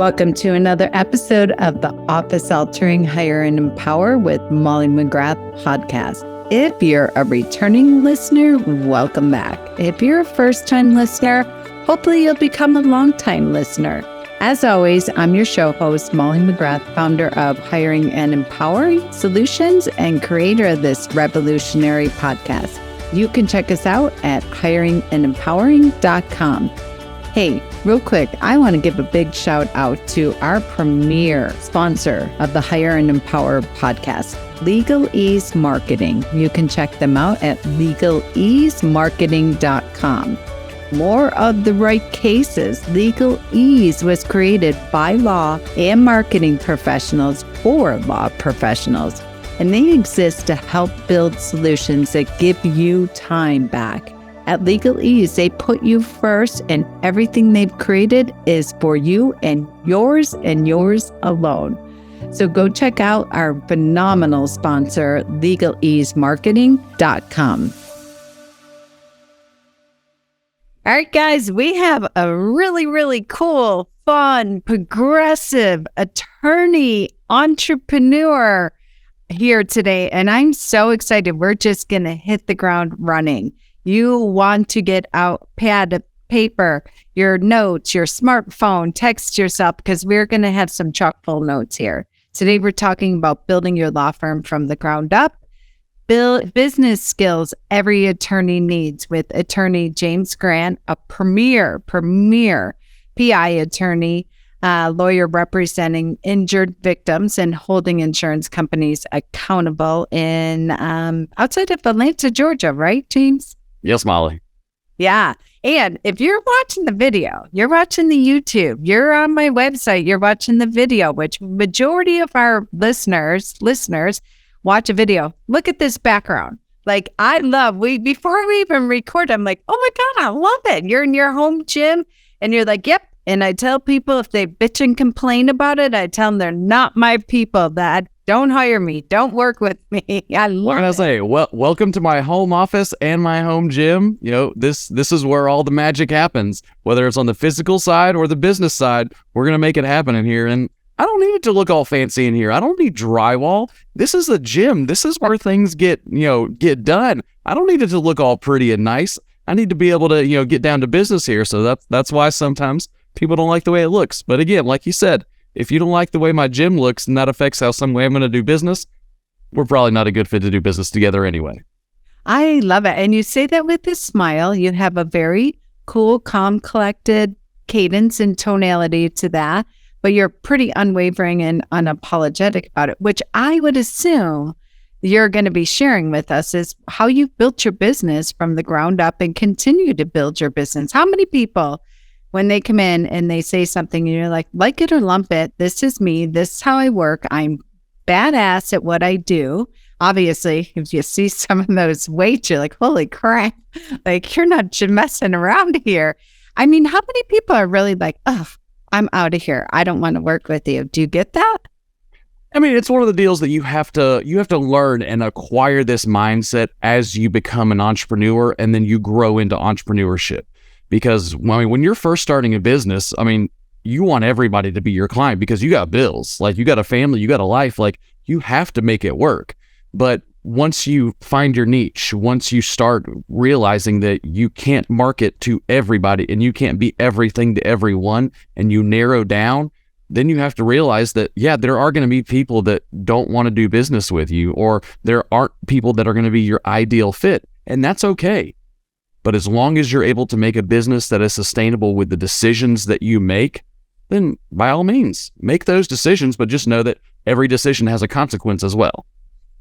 Welcome to another episode of the Office Altering Hire and Empower with Molly McGrath podcast. If you're a returning listener, welcome back. If you're a first-time listener, hopefully you'll become a long-time listener. As always, I'm your show host, Molly McGrath, founder of Hiring and Empowering Solutions and creator of this revolutionary podcast. You can check us out at hiringandempowering.com. Hey, real quick, I want to give a big shout out to our premier sponsor of the Hire and Empower podcast, Legal Ease Marketing. You can check them out at legaleasemarketing.com. More of the right cases. Legal Ease was created by law and marketing professionals for law professionals, and they exist to help build solutions that give you time back. At Legal Ease, they put you first, and everything they've created is for you and yours alone. So go check out our phenomenal sponsor, legaleasemarketing.com. All right, guys, we have a really cool, fun, progressive attorney entrepreneur here today, and I'm so excited. We're just going to hit the ground running. You want to get out pad, paper, your notes, your smartphone, text yourself, because we're going to have some chock-full notes here. Today, we're talking about building your law firm from the ground up, build business skills every attorney needs with attorney James Grant, a premier PI attorney, lawyer representing injured victims and holding insurance companies accountable in outside of Atlanta, Georgia, right, James? Yes, Molly. Yeah. And if you're watching the video, you're watching the YouTube, you're on my website, you're watching the video, which majority of our listeners watch a video. Look at this background. Like, I love, before we even record, I'm like, oh my God, I love it. You're in your home gym and you're like, yep. And I tell people if they bitch and complain about it, I tell them they're not my people, that don't hire me. Don't work with me. I love what can I say? Well, welcome to my home office and my home gym. You know, this is where all the magic happens. Whether it's on the physical side or the business side, we're going to make it happen in here. And I don't need it to look all fancy in here. I don't need drywall. This is a gym. This is where things get done. I don't need it to look all pretty and nice. I need to be able to, get down to business here. So that's why sometimes people don't like the way it looks. But again, like you said, if you don't like the way my gym looks and that affects how some way I'm going to do business, we're probably not a good fit to do business together anyway. I love it. And you say that with a smile. You have a very cool, calm, collected cadence and tonality to that, but you're pretty unwavering and unapologetic about it, which I would assume you're going to be sharing with us is how you've built your business from the ground up and continue to build your business. How many people, when they come in and they say something and you're like it or lump it, this is me, this is how I work, I'm badass at what I do. Obviously, if you see some of those weights, you're like, holy crap, like you're not messing around here. I mean, how many people are really like, oh, I'm out of here, I don't want to work with you? Do you get that? I mean, it's one of the deals that you have to learn and acquire this mindset as you become an entrepreneur and then you grow into entrepreneurship. Because when you're first starting a business, I mean, you want everybody to be your client because you got bills, like you got a family, you got a life, like you have to make it work. But once you find your niche, once you start realizing that you can't market to everybody and you can't be everything to everyone and you narrow down, then you have to realize that, yeah, there are going to be people that don't want to do business with you, or there aren't people that are going to be your ideal fit, and that's okay. But as long as you're able to make a business that is sustainable with the decisions that you make, then by all means, make those decisions, but just know that every decision has a consequence as well.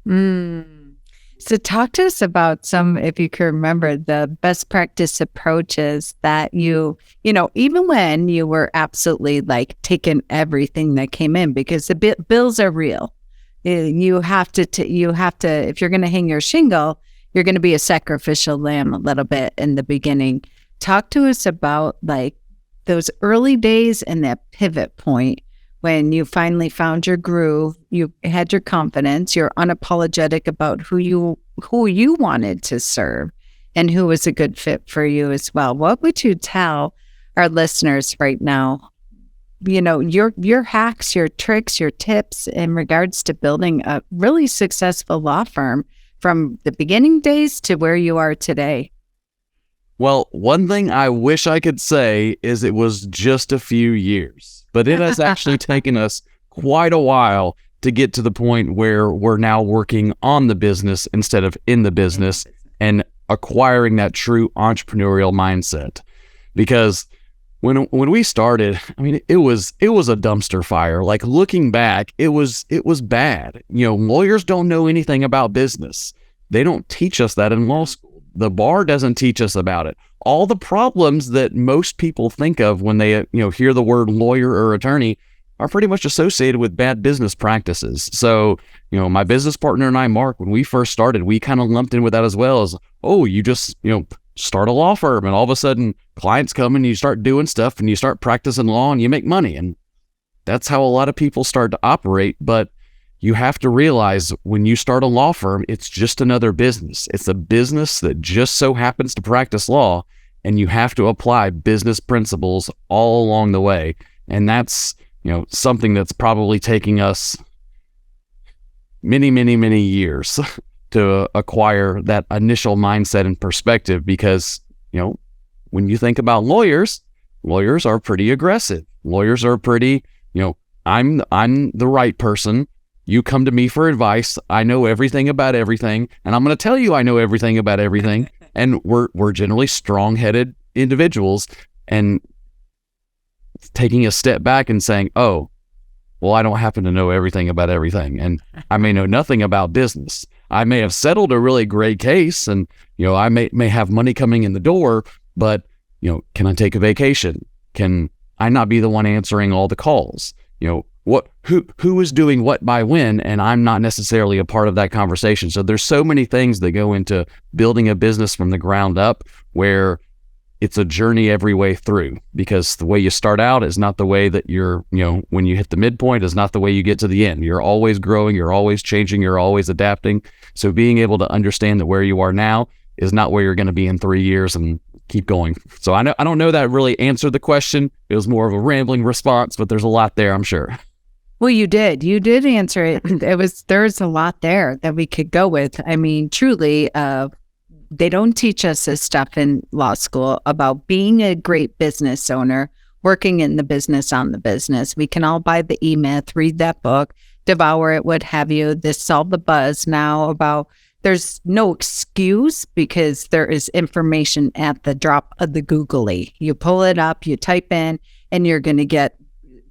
So talk to us about some, if you can remember, the best practice approaches that you even when you were absolutely like taking everything that came in, because the bills are real. You have to, if you're going to hang your shingle, you're going to be a sacrificial lamb a little bit in the beginning. Talk to us about like those early days and that pivot point when you finally found your groove, you had your confidence, you're unapologetic about who you wanted to serve and who was a good fit for you as well. What would you tell our listeners right now your hacks, your tricks, your tips in regards to building a really successful law firm from the beginning days to where you are today. Well, one thing I wish I could say is it was just a few years, but it has actually taken us quite a while to get to the point where we're now working on the business instead of in the business and acquiring that true entrepreneurial mindset. Because when we started, I mean, it was a dumpster fire. Like, looking back, it was bad. Lawyers don't know anything about business. They don't teach us that in law school. The bar doesn't teach us about it. All the problems that most people think of when they hear the word lawyer or attorney are pretty much associated with bad business practices. So, my business partner and I, Mark, when we first started, we kind of lumped in with that as well as, oh, you just, start a law firm and all of a sudden clients come and you start doing stuff and you start practicing law and you make money. And that's how a lot of people start to operate. But you have to realize when you start a law firm, it's just another business. It's a business that just so happens to practice law, and you have to apply business principles all along the way. And that's, something that's probably taking us many, many, many years to acquire that initial mindset and perspective, because, when you think about lawyers are pretty aggressive. Lawyers are pretty, I'm the right person. You come to me for advice. I know everything about everything, and I'm going to tell you I know everything about everything. And we're generally strong-headed individuals, and taking a step back and saying, oh, well, I don't happen to know everything about everything, and I may know nothing about business. I may have settled a really great case, and I may have money coming in the door, but can I take a vacation? Can I not be the one answering all the calls? Who is doing what by when, and I'm not necessarily a part of that conversation. So there's so many things that go into building a business from the ground up, where it's a journey every way through, because the way you start out is not the way that you're, when you hit the midpoint is not the way you get to the end. You're always growing, you're always changing, you're always adapting. So being able to understand that where you are now is not where you're going to be in 3 years, and keep going. So I don't know that really answered the question. It was more of a rambling response, but there's a lot there, I'm sure. Well, you did answer it. There's a lot there that we could go with. I mean, truly, they don't teach us this stuff in law school about being a great business owner, working in the business on the business. We can all buy the E-Myth, read that book, devour it, what have you. This all the buzz now about there's no excuse, because there is information at the drop of the googly. You pull it up, you type in, and you're going to get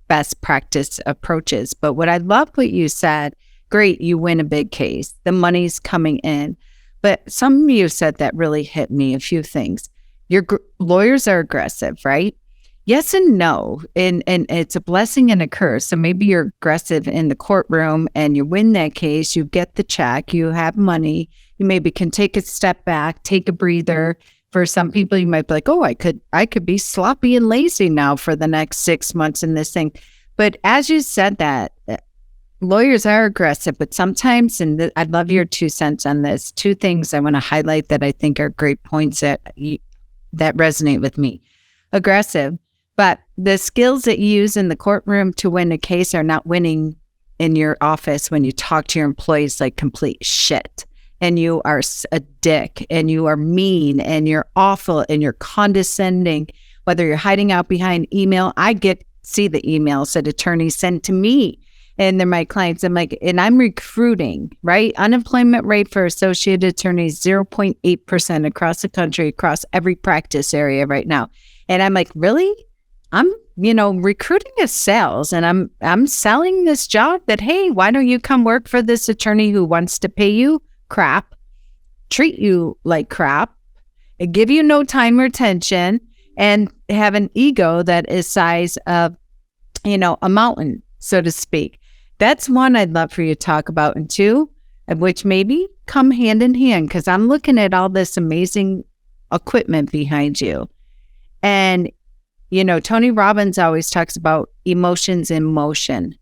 best practice approaches. But what I love what you said, great, you win a big case, the money's coming in. But some of you said that really hit me, a few things. Your lawyers are aggressive, right? Yes and no. And it's a blessing and a curse. So maybe you're aggressive in the courtroom and you win that case, you get the check, you have money, you maybe can take a step back, take a breather. For some people, you might be like, oh, I could be sloppy and lazy now for the next 6 months in this thing. But as you said that, lawyers are aggressive, but sometimes, and I'd love your 2 cents on this, 2 things I want to highlight that I think are great points that resonate with me. Aggressive, but the skills that you use in the courtroom to win a case are not winning in your office when you talk to your employees like complete shit. And you are a dick, and you are mean, and you're awful, and you're condescending, whether you're hiding out behind email. I see the emails that attorneys send to me, and they're my clients. And I'm recruiting, right? Unemployment rate for associate attorneys, 0.8% across the country, across every practice area right now. And I'm like, really? I'm, recruiting as sales, and I'm selling this job that, hey, why don't you come work for this attorney who wants to pay you crap, treat you like crap, and give you no time or attention, and have an ego that is size of, a mountain, so to speak. That's one I'd love for you to talk about. And 2, which maybe come hand in hand, because I'm looking at all this amazing equipment behind you. And, Tony Robbins always talks about emotions in motion.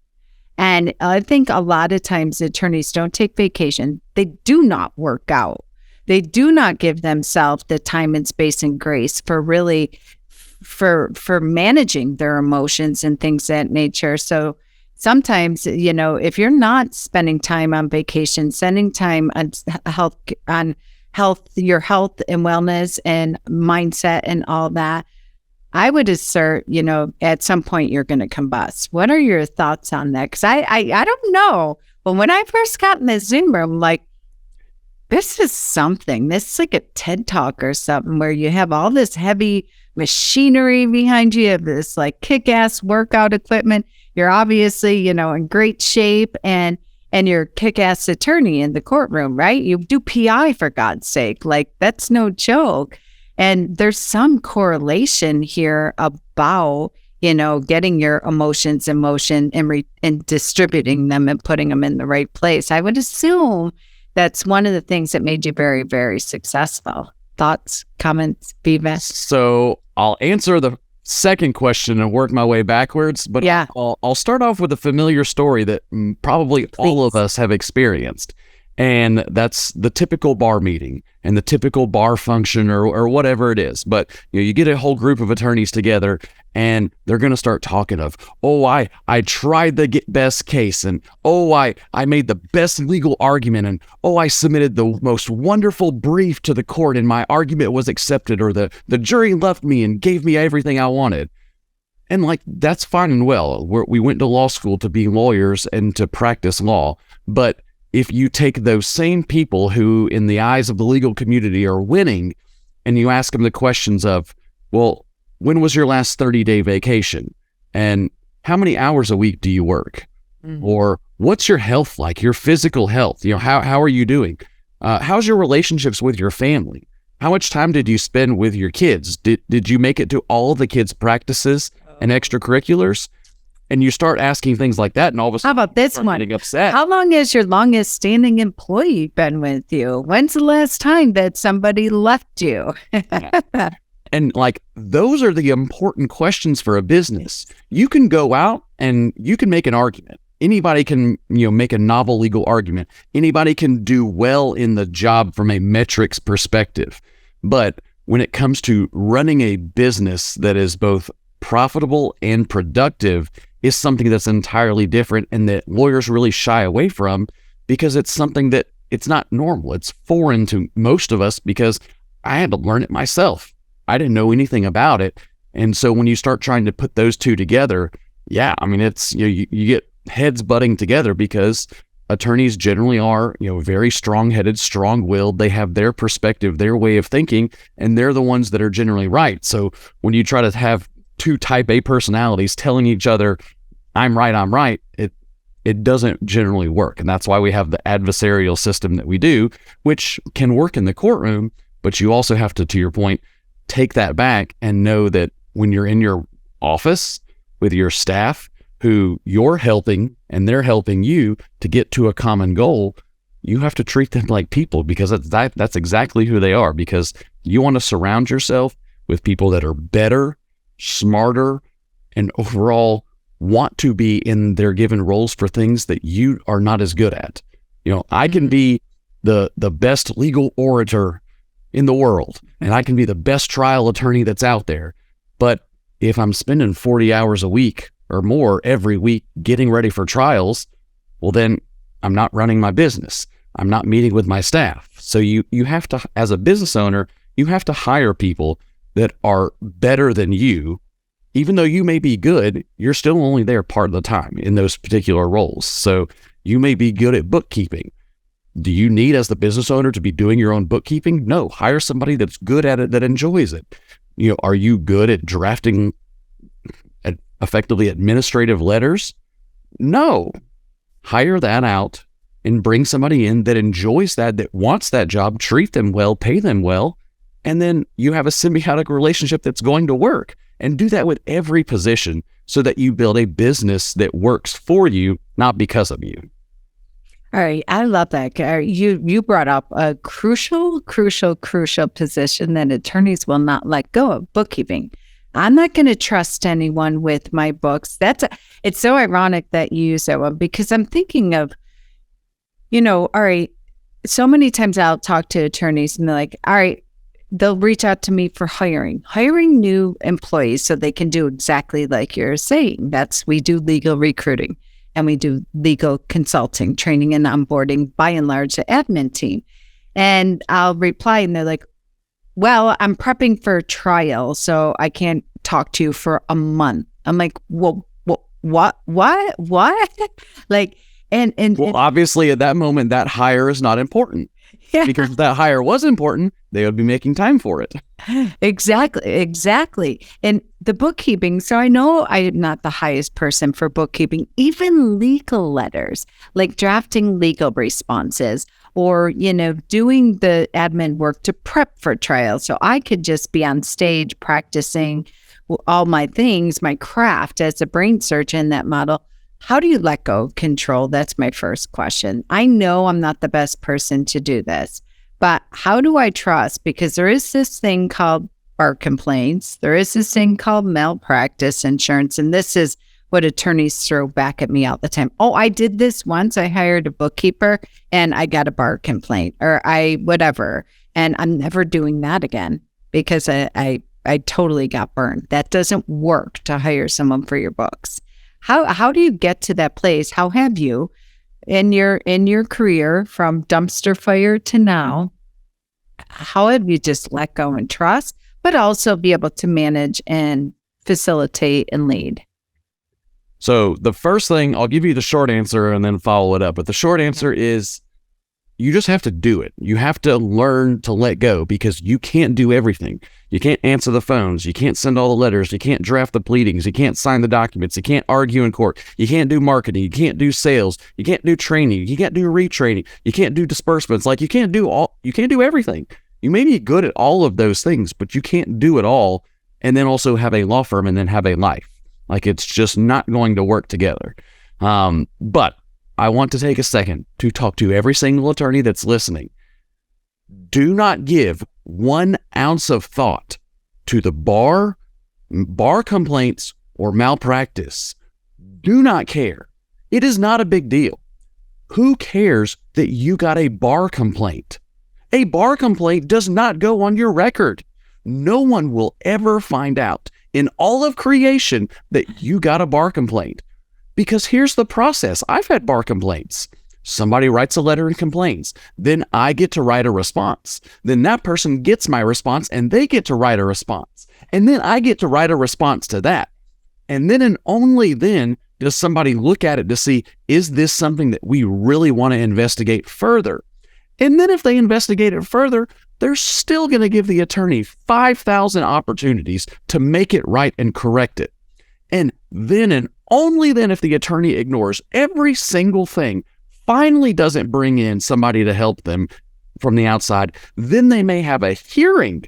And I think a lot of times attorneys don't take vacation. They do not work out. They do not give themselves the time and space and grace for really for managing their emotions and things of that nature. So sometimes, if you're not spending time on vacation, spending time on your health and wellness and mindset and all that, I would assert, at some point you're going to combust. What are your thoughts on that? Because I don't know. But when I first got in the Zoom room, like, this is something. This is like a TED Talk or something where you have all this heavy machinery behind you. You have this like kick-ass workout equipment. You're obviously, in great shape, and you're a kick-ass attorney in the courtroom, right? You do PI, for God's sake. Like, that's no joke. And there's some correlation here about, getting your emotions in motion and distributing them and putting them in the right place. I would assume that's one of the things that made you very, very successful. Thoughts, comments, feedback? So I'll answer the second question and work my way backwards, but yeah. I'll start off with a familiar story that probably all of us have experienced. And that's the typical bar meeting and the typical bar function or whatever it is. But you get a whole group of attorneys together and they're going to start talking of, oh, I tried the best case, and oh, I made the best legal argument, and oh, I submitted the most wonderful brief to the court and my argument was accepted, or the jury loved me and gave me everything I wanted. And like, that's fine and well. We went to law school to be lawyers and to practice law. But if you take those same people who, in the eyes of the legal community, are winning, and you ask them the questions of, well, when was your last 30-day vacation? And how many hours a week do you work? Mm-hmm. Or what's your health like, your physical health? How are you doing? How's your relationships with your family? How much time did you spend with your kids? Did you make it to all of the kids' practices and extracurriculars? And you start asking things like that, and all of a sudden, how about this one? Getting upset. How long has your longest standing employee been with you? When's the last time that somebody left you? And like, those are the important questions for a business. You can go out and you can make an argument. Anybody can, make a novel legal argument. Anybody can do well in the job from a metrics perspective. But when it comes to running a business that is both profitable and productive, is something that's entirely different, and that lawyers really shy away from, because it's something that it's not normal. It's foreign to most of us because I had to learn it myself. I didn't know anything about it. And so when you start trying to put those two together, it's, you get heads butting together, because attorneys generally are, very strong-headed, strong-willed. They have their perspective, their way of thinking, and they're the ones that are generally right. So when you try to have two type A personalities telling each other, I'm right, it doesn't generally work. And that's why we have the adversarial system that we do, which can work in the courtroom, but you also have to your point, take that back and know that when you're in your office with your staff who you're helping and they're helping you to get to a common goal, you have to treat them like people, because that's exactly who they are. Because you want to surround yourself with people that are better, smarter, and overall want to be in their given roles for things that you are not as good at. I can be the best legal orator in the world, and I can be the best trial attorney that's out there. But if I'm spending 40 hours a week or more every week getting ready for trials, well, then I'm not running my business. I'm not meeting with my staff. So you have to, as a business owner, you have to hire people that are better than you. Even though you may be good, you're still only there part of the time in those particular roles. So you may be good at bookkeeping. Do you need, as the business owner, to be doing your own bookkeeping? No, hire somebody that's good at it, that enjoys it. Are you good at drafting effectively administrative letters? No, hire that out and bring somebody in that enjoys that wants that job, treat them well, pay them well, and then you have a symbiotic relationship that's going to work. And do that with every position, so that you build a business that works for you, not because of you. All right. I love that. You brought up a crucial position that attorneys will not let go of: bookkeeping. I'm not going to trust anyone with my books. It's so ironic that you use that one, because I'm thinking of, all right, so many times I'll talk to attorneys and they're like, all right, they'll reach out to me for hiring new employees so they can do exactly like you're saying. We do legal recruiting and we do legal consulting, training and onboarding, by and large, the admin team. And I'll reply and they're like, well, I'm prepping for trial, so I can't talk to you for a month. I'm like, well, what? Like, well, obviously at that moment, that hire is not important. Yeah. Because if that hire was important, they would be making time for it. Exactly. And the bookkeeping, so I know I am not the highest person for bookkeeping, even legal letters, like drafting legal responses or, doing the admin work to prep for trial. So I could just be on stage practicing all my things, my craft as a brain surgeon in that model. How do you let go of control? That's my first question. I know I'm not the best person to do this, but how do I trust? Because there is this thing called bar complaints. There is this thing called malpractice insurance. And this is what attorneys throw back at me all the time. Oh, I did this once. I hired a bookkeeper and I got a bar complaint or whatever. And I'm never doing that again because I totally got burned. That doesn't work to hire someone for your books. How do you get to that place? How have you in your career from dumpster fire to now? How have you just let go and trust, but also be able to manage and facilitate and lead? So the first thing, I'll give you the short answer and then follow it up. But the short answer is you just have to do it. You have to learn to let go because you can't do everything. You can't answer the phones. You can't send all the letters. You can't draft the pleadings. You can't sign the documents. You can't argue in court. You can't do marketing. You can't do sales. You can't do training. You can't do retraining. You can't do disbursements. Like you can't do everything. You may be good at all of those things, but you can't do it all and then also have a law firm and then have a life. Like it's just not going to work together. But I want to take a second to talk to every single attorney that's listening. Do not give 1 ounce of thought to the bar complaints, or malpractice. Do not care. It is not a big deal. Who cares that you got a bar complaint? A bar complaint does not go on your record. No one will ever find out in all of creation that you got a bar complaint. Because here's the process. I've had bar complaints. Somebody writes a letter and complains. Then I get to write a response. Then that person gets my response and they get to write a response. And then I get to write a response to that. And then and only then does somebody look at it to see, is this something that we really want to investigate further? And then if they investigate it further, they're still going to give the attorney 5,000 opportunities to make it right and correct it. And then and only then, if the attorney ignores every single thing, finally doesn't bring in somebody to help them from the outside, then they may have a hearing,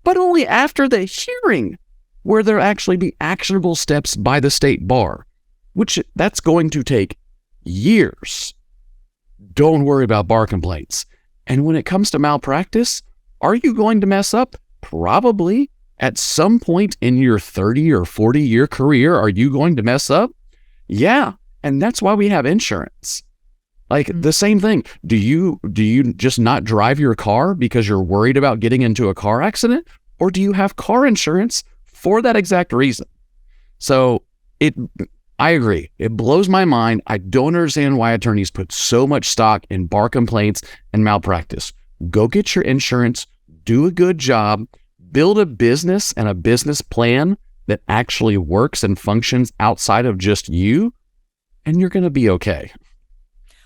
but only after the hearing where there actually be actionable steps by the state bar, which that's going to take years. Don't worry about bar complaints. And when it comes to malpractice, are you going to mess up? Probably. At some point in your 30 or 40-year career, are you going to mess up? Yeah, and that's why we have insurance. Like the same thing. Do you just not drive your car because you're worried about getting into a car accident? Or do you have car insurance for that exact reason? So I agree. It blows my mind. I don't understand why attorneys put so much stock in bar complaints and malpractice. Go get your insurance, do a good job, build a business and a business plan that actually works and functions outside of just you, and you're going to be okay.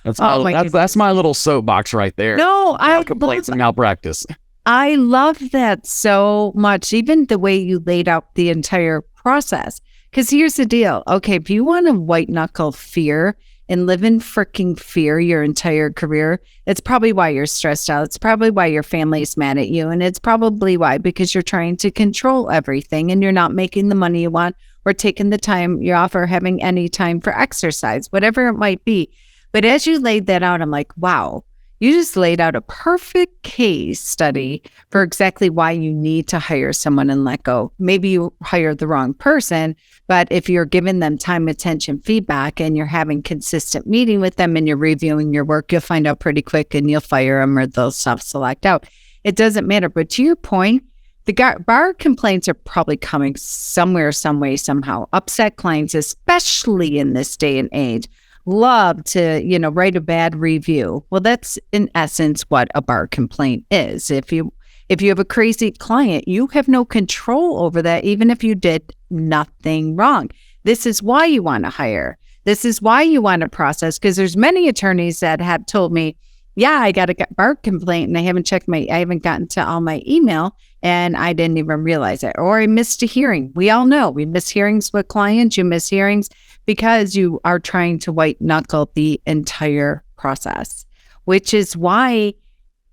That's my little soapbox right there. No, I complaints and malpractice. I love that so much. Even the way you laid out the entire process. Because here's the deal. Okay, if you want to white knuckle fear and live in freaking fear your entire career, it's probably why you're stressed out. It's probably why your family's mad at you. And it's probably why, because you're trying to control everything and you're not making the money you want or taking the time you offer, having any time for exercise, whatever it might be. But as you laid that out, I'm like, wow, you just laid out a perfect case study for exactly why you need to hire someone and let go. Maybe you hired the wrong person, but if you're giving them time, attention, feedback, and you're having consistent meeting with them and you're reviewing your work, you'll find out pretty quick and you'll fire them or they'll self-select out. it doesn't matter. But to your point, the bar complaints are probably coming somewhere, some way, somehow. Upset clients, especially in this day and age, love to, write a bad review. Well, that's in essence what a bar complaint is. If you have a crazy client, you have no control over that, even if you did nothing wrong. This is why you want to hire. This is why you want to process, because there's many attorneys that have told me, yeah, I got a bar complaint and I haven't gotten to all my email and I didn't even realize it. Or I missed a hearing. We all know we miss hearings with clients. You miss hearings because you are trying to white knuckle the entire process, which is why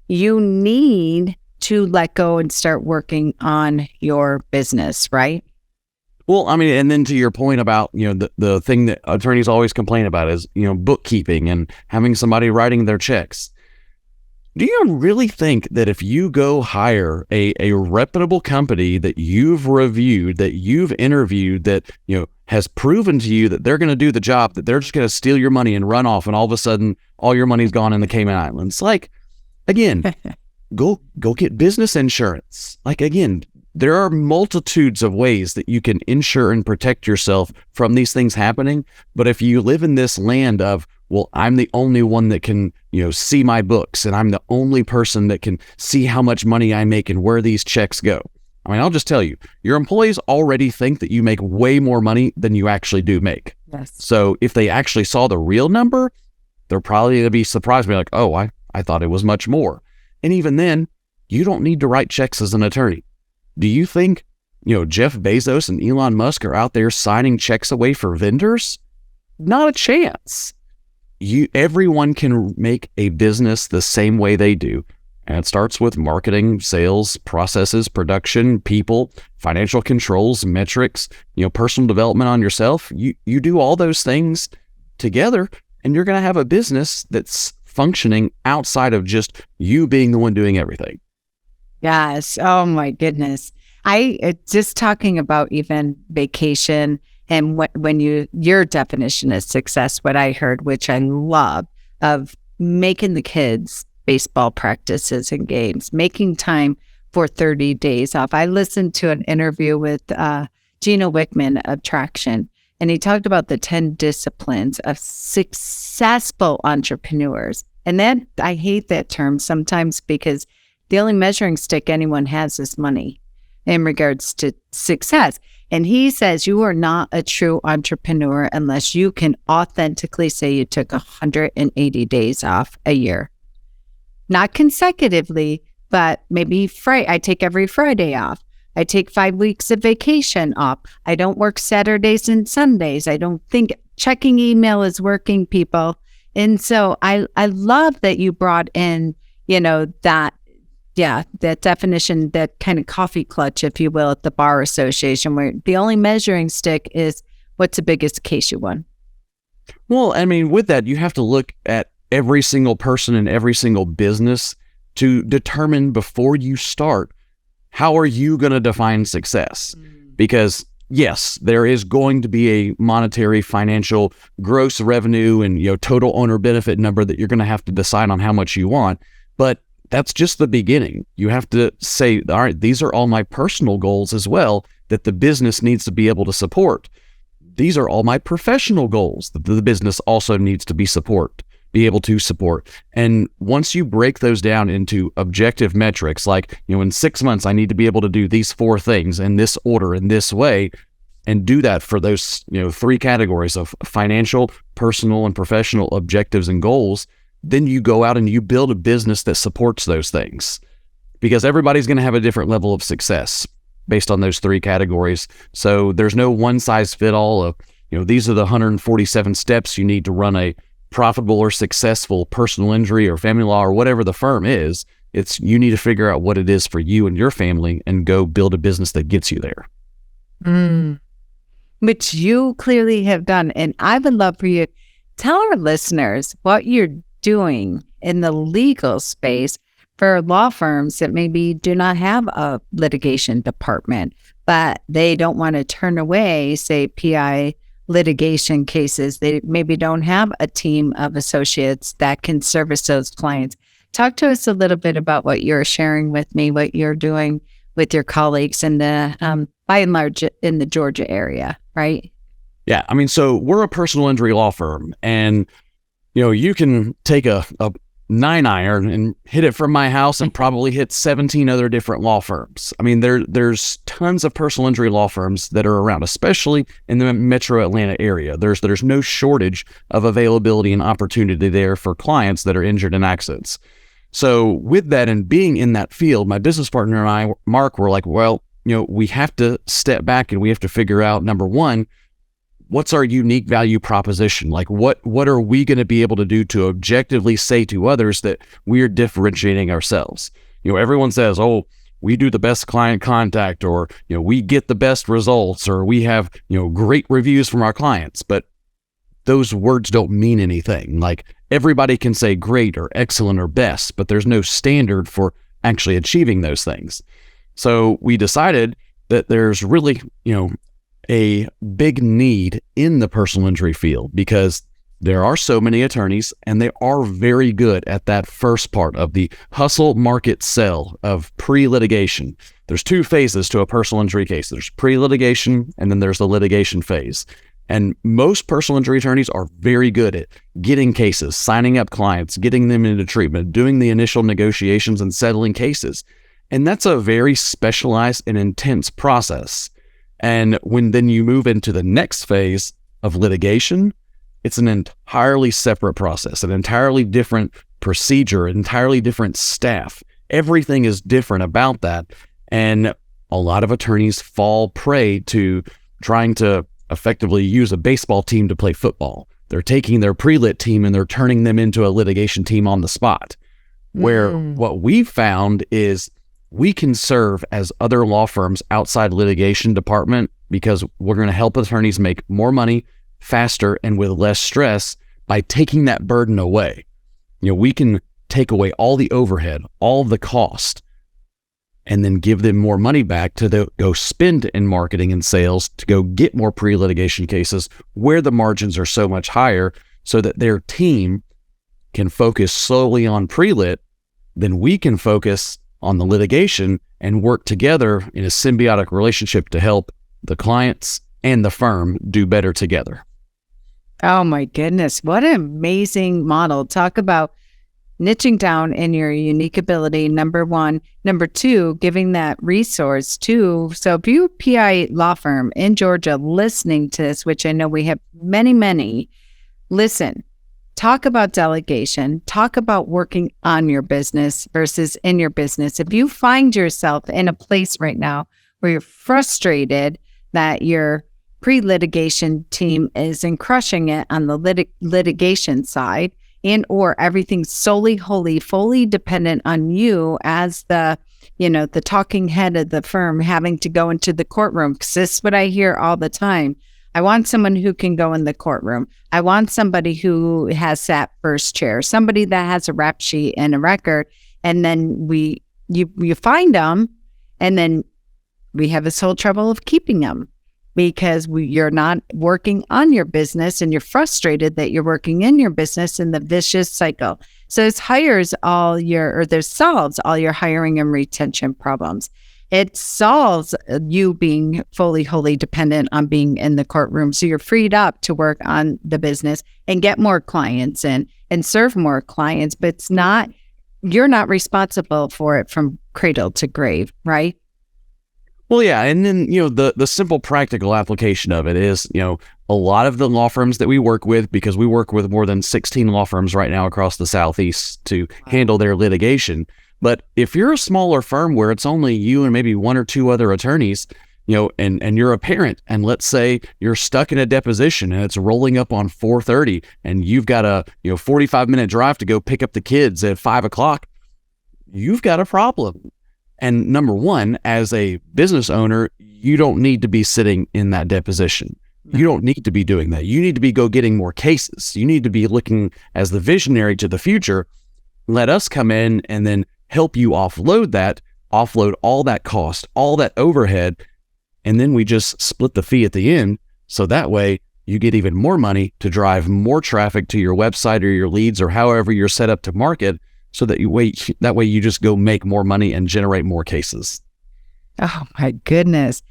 you need to let go and start working on your business, right? Well, I mean, and then to your point about, the thing that attorneys always complain about is, bookkeeping and having somebody writing their checks. Do you really think that if you go hire a reputable company that you've reviewed, that you've interviewed, that, has proven to you that they're going to do the job, that they're just going to steal your money and run off and all of a sudden all your money's gone in the Cayman Islands? Like, again, go get business insurance. Like, again, there are multitudes of ways that you can insure and protect yourself from these things happening. But if you live in this land of, well, I'm the only one that can, see my books, and I'm the only person that can see how much money I make and where these checks go. I mean, I'll just tell you, your employees already think that you make way more money than you actually do make. Yes. So if they actually saw the real number, they're probably going to be surprised and be like, oh, I thought it was much more. And even then, you don't need to write checks as an attorney. Do you think, Jeff Bezos and Elon Musk are out there signing checks away for vendors? Not a chance. Everyone can make a business the same way they do. And it starts with marketing, sales, processes, production, people, financial controls, metrics, personal development on yourself. You do all those things together, and you're going to have a business that's functioning outside of just you being the one doing everything. Yes. Oh my goodness. I just talking about even vacation and when your definition of success, what I heard, which I love, of making the kids baseball practices and games, making time for 30 days off. I listened to an interview with Gino Wickman of Traction, and he talked about the 10 disciplines of successful entrepreneurs. And that, I hate that term sometimes because the only measuring stick anyone has is money in regards to success. And he says you are not a true entrepreneur unless you can authentically say you took 180 days off a year. Not consecutively, but maybe I take every Friday off. I take 5 weeks of vacation off. I don't work Saturdays and Sundays. I don't think checking email is working, people. And so I love that you brought in, that definition, that kind of coffee clutch, if you will, at the Bar Association, where the only measuring stick is what's the biggest case you won. Well, I mean, with that, you have to look at every single person in every single business to determine before you start, how are you going to define success? Because yes, there is going to be a monetary, financial, gross revenue and total owner benefit number that you're going to have to decide on how much you want. But that's just the beginning. You have to say, all right, these are all my personal goals as well that the business needs to be able to support. These are all my professional goals that the business also needs to be able to support. And once you break those down into objective metrics, like, in 6 months, I need to be able to do these 4 things in this order, in this way, and do that for those, 3 categories of financial, personal, and professional objectives and goals, then you go out and you build a business that supports those things, because everybody's going to have a different level of success based on those 3 categories. So there's no one size fit all of, these are the 147 steps you need to run a profitable or successful personal injury or family law or whatever the firm is. It's, you need to figure out what it is for you and your family and go build a business that gets you there. Which you clearly have done. And I would love for you to tell our listeners what you're doing in the legal space for law firms that maybe do not have a litigation department, but they don't want to turn away, say, PI litigation cases. They maybe don't have a team of associates that can service those clients. Talk to us a little bit about what you're sharing with me, what you're doing with your colleagues in the, by and large, in the Georgia area, right? Yeah, I mean, so we're a personal injury law firm, and you can take a 9-iron and hit it from my house and probably hit 17 other different law firms. I mean, there's tons of personal injury law firms that are around, especially in the metro Atlanta area. There's no shortage of availability and opportunity there for clients that are injured in accidents. So with that and being in that field, my business partner and I, Mark, were like, well, we have to step back and we have to figure out, number one, what's our unique value proposition? Like what are we going to be able to do to objectively say to others that we're differentiating ourselves? Everyone says, oh, we do the best client contact, or, we get the best results, or we have, great reviews from our clients. But those words don't mean anything. Like everybody can say great or excellent or best, but there's no standard for actually achieving those things. So we decided that there's really, a big need in the personal injury field because there are so many attorneys and they are very good at that first part of the hustle, market, sell of pre-litigation. There's two phases to a personal injury case. There's pre-litigation and then there's the litigation phase. And most personal injury attorneys are very good at getting cases, signing up clients, getting them into treatment, doing the initial negotiations and settling cases. And that's a very specialized and intense process. And when then you move into the next phase of litigation, it's an entirely separate process, an entirely different procedure, entirely different staff. Everything is different about that. And a lot of attorneys fall prey to trying to effectively use a baseball team to play football. They're taking their pre-lit team and they're turning them into a litigation team on the spot. Where what we've found is we can serve as other law firms outside litigation department because we're going to help attorneys make more money faster and with less stress by taking that burden away. We can take away all the overhead, all the cost, and then give them more money back to go spend in marketing and sales to go get more pre-litigation cases where the margins are so much higher so that their team can focus solely on pre-lit. Then we can focus on the litigation and work together in a symbiotic relationship to help the clients and the firm do better together. Oh my goodness. What an amazing model. Talk about niching down in your unique ability, number one. Number two, giving that resource too. So if you PI law firm in Georgia listening to this, which I know we have many, listen. Talk about delegation. Talk about working on your business versus in your business. If you find yourself in a place right now where you're frustrated that your pre-litigation team isn't crushing it on the litigation side, and or everything's solely, wholly, fully dependent on you as the talking head of the firm having to go into the courtroom, because this is what I hear all the time. I want someone who can go in the courtroom. I want somebody who has that first chair, somebody that has a rap sheet and a record. And then you find them, and then we have this whole trouble of keeping them because you're not working on your business and you're frustrated that you're working in your business in the vicious cycle. So this solves all your hiring and retention problems. It solves you being fully, wholly dependent on being in the courtroom. So you're freed up to work on the business and get more clients and serve more clients, but you're not responsible for it from cradle to grave, right? Well, yeah. And then, the simple practical application of it is, a lot of the law firms that we work with, because we work with more than 16 law firms right now across the Southeast to handle their litigation. But if you're a smaller firm where it's only you and maybe one or two other attorneys, and you're a parent, and let's say you're stuck in a deposition and it's rolling up on 4:30 and you've got a 45-minute drive to go pick up the kids at 5:00, you've got a problem. And number one, as a business owner, you don't need to be sitting in that deposition. You don't need to be doing that. You need to be getting more cases. You need to be looking as the visionary to the future. Let us come in and then help you offload all that cost, all that overhead, and then we just split the fee at the end. So that way you get even more money to drive more traffic to your website or your leads or however you're set up to market, so that that way you just go make more money and generate more cases. Oh my goodness.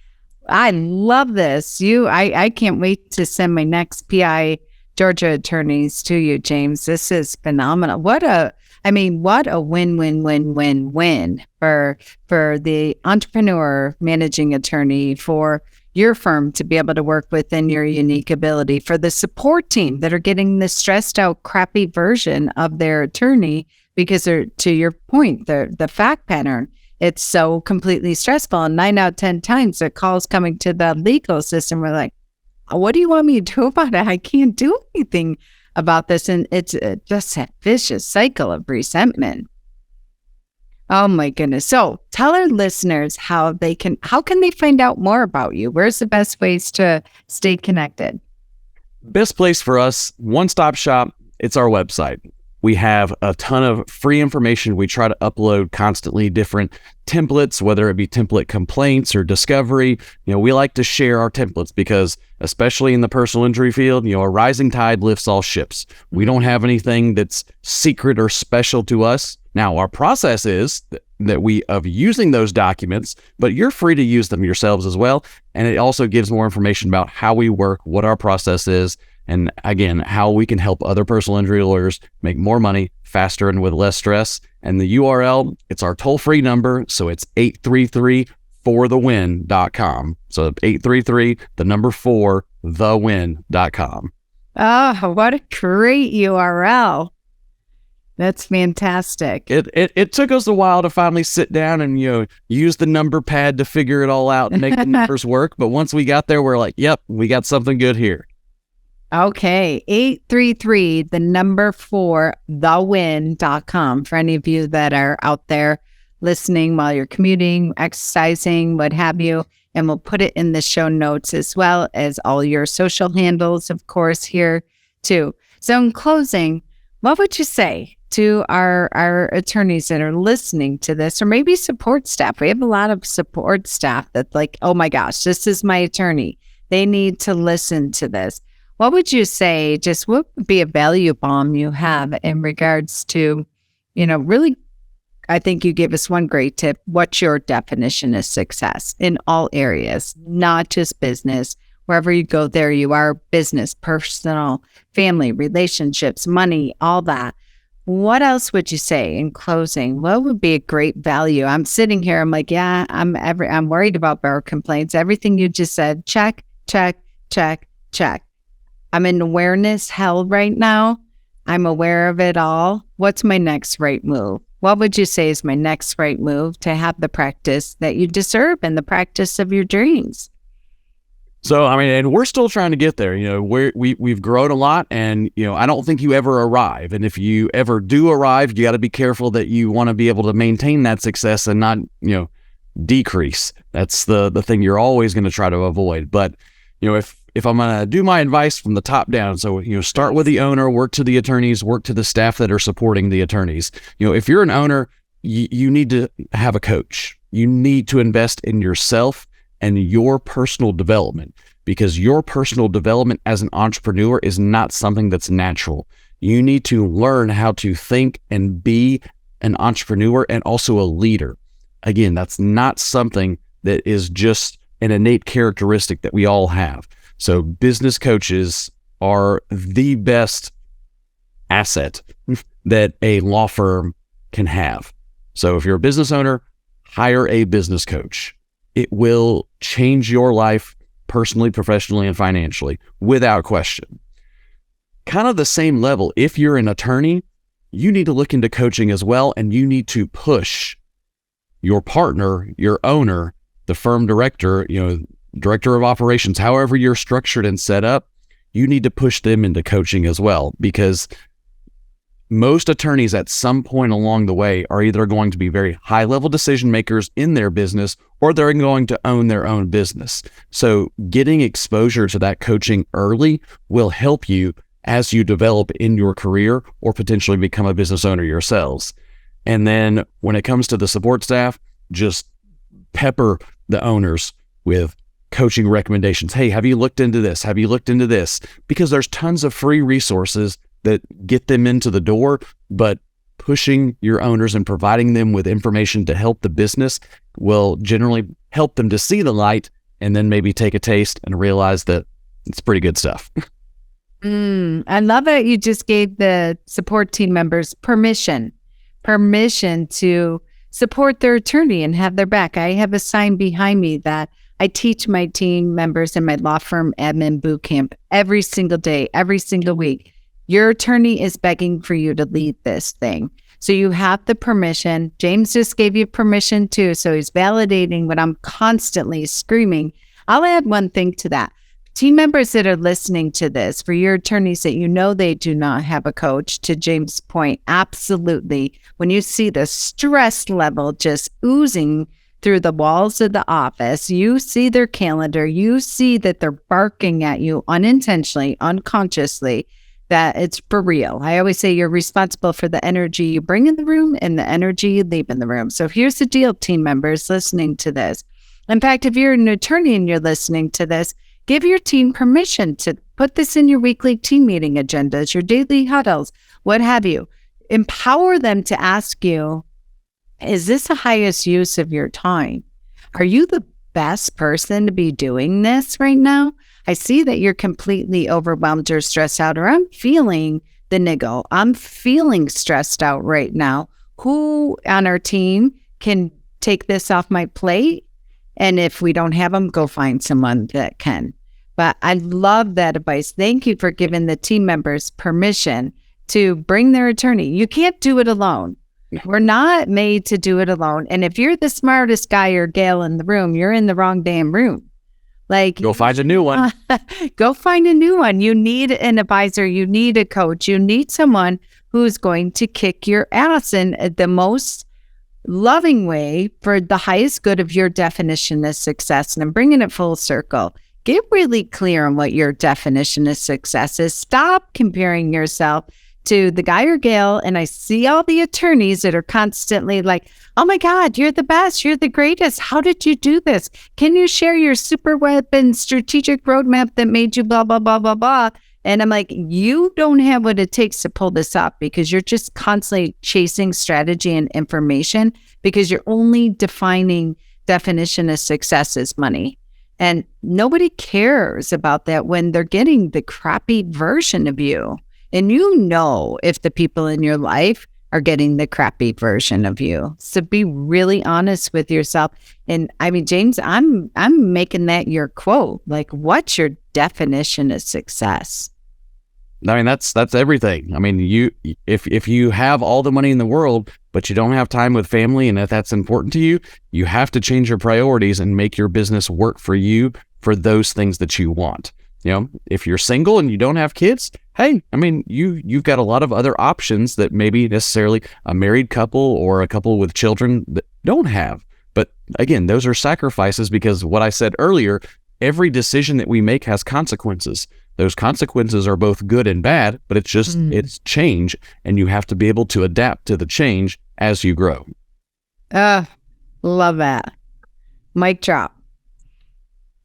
I love this. I can't wait to send my next PI Georgia attorneys to you, James. This is phenomenal. What a win-win-win-win-win for the entrepreneur, managing attorney, for your firm to be able to work within your unique ability, for the support team that are getting the stressed out, crappy version of their attorney because they're, to your point, the fact pattern. It's so completely stressful. And 9 out of 10 times the calls coming to the legal system are like, what do you want me to do about it? I can't do anything about this. And it's just that vicious cycle of resentment. Oh my goodness. So tell our listeners how can they find out more about you? Where's the best ways to stay connected? Best place for us, one-stop shop, it's our website. We have a ton of free information. We try to upload constantly different templates, whether it be template complaints or discovery. We like to share our templates because, especially in the personal injury field, a rising tide lifts all ships. We don't have anything that's secret or special to us. Now, our process is that we of using those documents, but you're free to use them yourselves as well. And it also gives more information about how we work, what our process is, and again, how we can help other personal injury lawyers make more money faster and with less stress. And the URL, it's our toll-free number. So it's 833-4thewin.com. So 833, the number 4, thewin.com. Oh, what a great URL. That's fantastic. It took us a while to finally sit down and, use the number pad to figure it all out and make the numbers work. But once we got there, we're like, yep, we got something good here. Okay, 833, the number 4, thewin.com. For any of you that are out there listening while you're commuting, exercising, what have you. And we'll put it in the show notes as well as all your social handles, of course, here too. So in closing, what would you say to our attorneys that are listening to this, or maybe support staff? We have a lot of support staff that's like, oh my gosh, this is my attorney. They need to listen to this. What would you say, just what would be a value bomb you have in regards to, really, I think you gave us one great tip. What's your definition of success in all areas, not just business? Wherever you go, there you are, business, personal, family, relationships, money, all that. What else would you say in closing? What would be a great value? I'm sitting here, I'm like, yeah, I'm worried about bar complaints. Everything you just said, check, check, check, check. I'm in awareness hell right now. I'm aware of it all. What's my next right move? What would you say is my next right move to have the practice that you deserve and the practice of your dreams? So, and we're still trying to get there. We've grown a lot, and, I don't think you ever arrive. And if you ever do arrive, you got to be careful that you want to be able to maintain that success and not, decrease. That's the thing you're always going to try to avoid. But, if I'm going to do my advice from the top down, so, start with the owner, work to the attorneys, work to the staff that are supporting the attorneys. If you're an owner, you need to have a coach. You need to invest in yourself and your personal development, because your personal development as an entrepreneur is not something that's natural. You need to learn how to think and be an entrepreneur and also a leader. Again, that's not something that is just an innate characteristic that we all have. So business coaches are the best asset that a law firm can have. So if you're a business owner, hire a business coach. It will change your life personally, professionally, and financially without question. Kind of the same level, if you're an attorney, you need to look into coaching as well, and you need to push your partner, your owner, the firm director, director of operations, however you're structured and set up, you need to push them into coaching as well, because most attorneys at some point along the way are either going to be very high-level decision makers in their business, or they're going to own their own business. So getting exposure to that coaching early will help you as you develop in your career or potentially become a business owner yourselves. And then when it comes to the support staff, just pepper the owners with coaching recommendations. Hey, have you looked into this? Have you looked into this? Because there's tons of free resources that get them into the door, but pushing your owners and providing them with information to help the business will generally help them to see the light and then maybe take a taste and realize that it's pretty good stuff. I love it. You just gave the support team members permission to support their attorney and have their back. I have a sign behind me that I teach my team members in my law firm admin boot camp every single day, every single week. Your attorney is begging for you to lead this thing. So you have the permission. James just gave you permission too. So he's validating what I'm constantly screaming. I'll add one thing to that. Team members that are listening to this, for your attorneys that you know they do not have a coach, to James' point, absolutely. When you see the stress level just oozing through the walls of the office, you see their calendar, you see that they're barking at you unintentionally, unconsciously, that it's for real. I always say you're responsible for the energy you bring in the room and the energy you leave in the room. So here's the deal, team members listening to this. In fact, if you're an attorney and you're listening to this, give your team permission to put this in your weekly team meeting agendas, your daily huddles, what have you. Empower them to ask you, is this the highest use of your time? Are you the best person to be doing this right now? I see that you're completely overwhelmed or stressed out, or I'm feeling the niggle. I'm feeling stressed out right now. Who on our team can take this off my plate? And if we don't have them, go find someone that can. But I love that advice. Thank you for giving the team members permission to bring their attorney. You can't do it alone. We're not made to do it alone. And if you're the smartest guy or gal in the room, you're in the wrong damn room. Like, Go find a new one. Go find a new one. You need an advisor. You need a coach. You need someone who's going to kick your ass in the most loving way for the highest good of your definition of success. And I'm bringing it full circle. Get really clear on what your definition of success is. Stop comparing yourself to the guy or gal. And I see all the attorneys that are constantly like, oh my God, you're the best. You're the greatest. How did you do this? Can you share your super weapon strategic roadmap that made you blah, blah, blah, blah, blah? And I'm like, you don't have what it takes to pull this up because you're just constantly chasing strategy and information because you're only defining definition of success as money. And nobody cares about that when they're getting the crappy version of you. And you know if the people in your life are getting the crappy version of you. So be really honest with yourself. And I mean, James, I'm making that your quote. Like, what's your definition of success? I mean, that's everything. I mean, if you have all the money in the world, but you don't have time with family, and if that's important to you, you have to change your priorities and make your business work for you for those things that you want. You know, if you're single and you don't have kids, hey, I mean, you've got a lot of other options that maybe necessarily a married couple or a couple with children that don't have. But again, those are sacrifices because what I said earlier, every decision that we make has consequences. Those consequences are both good and bad, but it's just, it's change, and you have to be able to adapt to the change as you grow. Love that. Mic drop.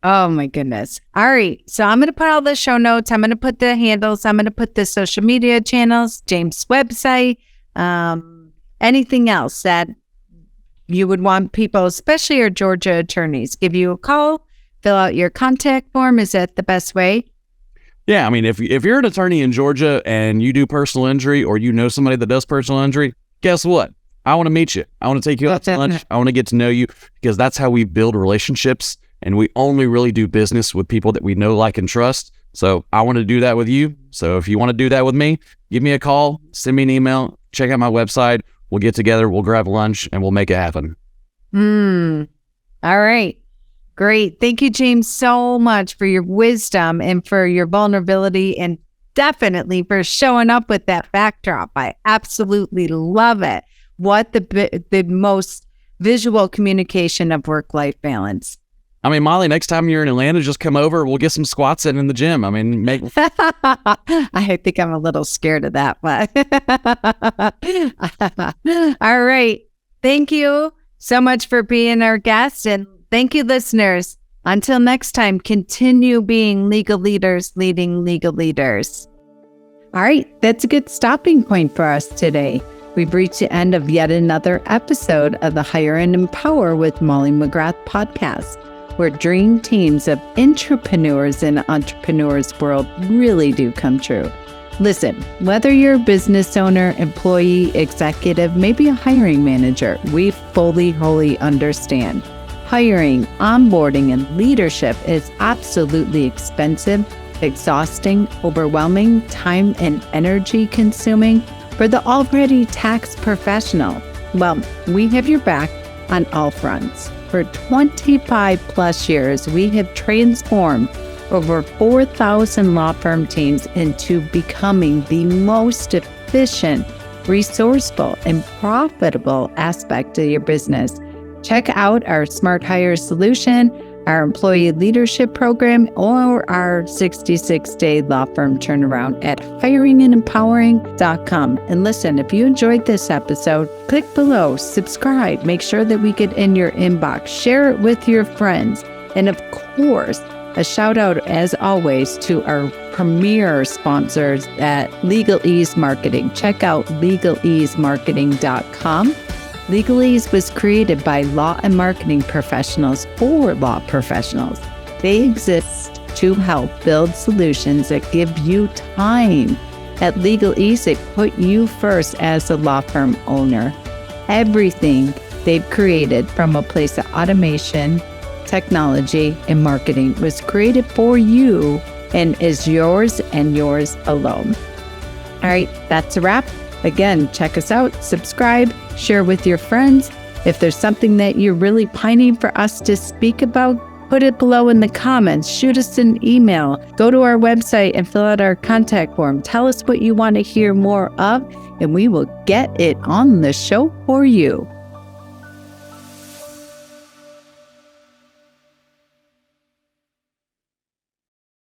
Oh my goodness. All right. So I'm going to put all the show notes. I'm going to put the handles. I'm going to put the social media channels, James' website, anything else that you would want people, especially your Georgia attorneys, give you a call, fill out your contact form. Is that the best way? Yeah, I mean, if you're an attorney in Georgia and you do personal injury or you know somebody that does personal injury, guess what? I want to meet you. I want to take you out to lunch. I want to get to know you because that's how we build relationships, and we only really do business with people that we know, like, and trust. So I want to do that with you. So if you want to do that with me, give me a call, send me an email, check out my website. We'll get together, we'll grab lunch, and we'll make it happen. All right. Great. Thank you, James, so much for your wisdom and for your vulnerability, and definitely for showing up with that backdrop. I absolutely love it. What the most visual communication of work-life balance. I mean, Molly, next time you're in Atlanta, just come over. We'll get some squats in the gym. I mean, I think I'm a little scared of that, but all right. Thank you so much for being our guest, and thank you, listeners. Until next time, continue being legal leaders, leading legal leaders. All right, that's a good stopping point for us today. We've reached the end of yet another episode of the Hire and Empower with Molly McGrath podcast, where dream teams of intrapreneurs in the entrepreneurs world really do come true. Listen, whether you're a business owner, employee, executive, maybe a hiring manager, we wholly understand. Hiring, onboarding, and leadership is absolutely expensive, exhausting, overwhelming, time and energy consuming for the already taxed professional. Well, we have your back on all fronts. For 25 plus years, we have transformed over 4,000 law firm teams into becoming the most efficient, resourceful, and profitable aspect of your business. Check out our Smart Hire solution, our employee leadership program, or our 66-day law firm turnaround at hiringandempowering.com. And listen, if you enjoyed this episode, click below, subscribe, make sure that we get in your inbox, share it with your friends. And of course, a shout out as always to our premier sponsors at Legal Ease Marketing. Check out legaleasemarketing.com. Legal Ease was created by law and marketing professionals for law professionals. They exist to help build solutions that give you time. At Legal Ease, they put you first as a law firm owner. Everything they've created from a place of automation, technology, and marketing was created for you and is yours and yours alone. All right, that's a wrap. Again, check us out, subscribe, share with your friends. If there's something that you're really pining for us to speak about, put it below in the comments. Shoot us an email. Go to our website and fill out our contact form. Tell us what you want to hear more of, and we will get it on the show for you.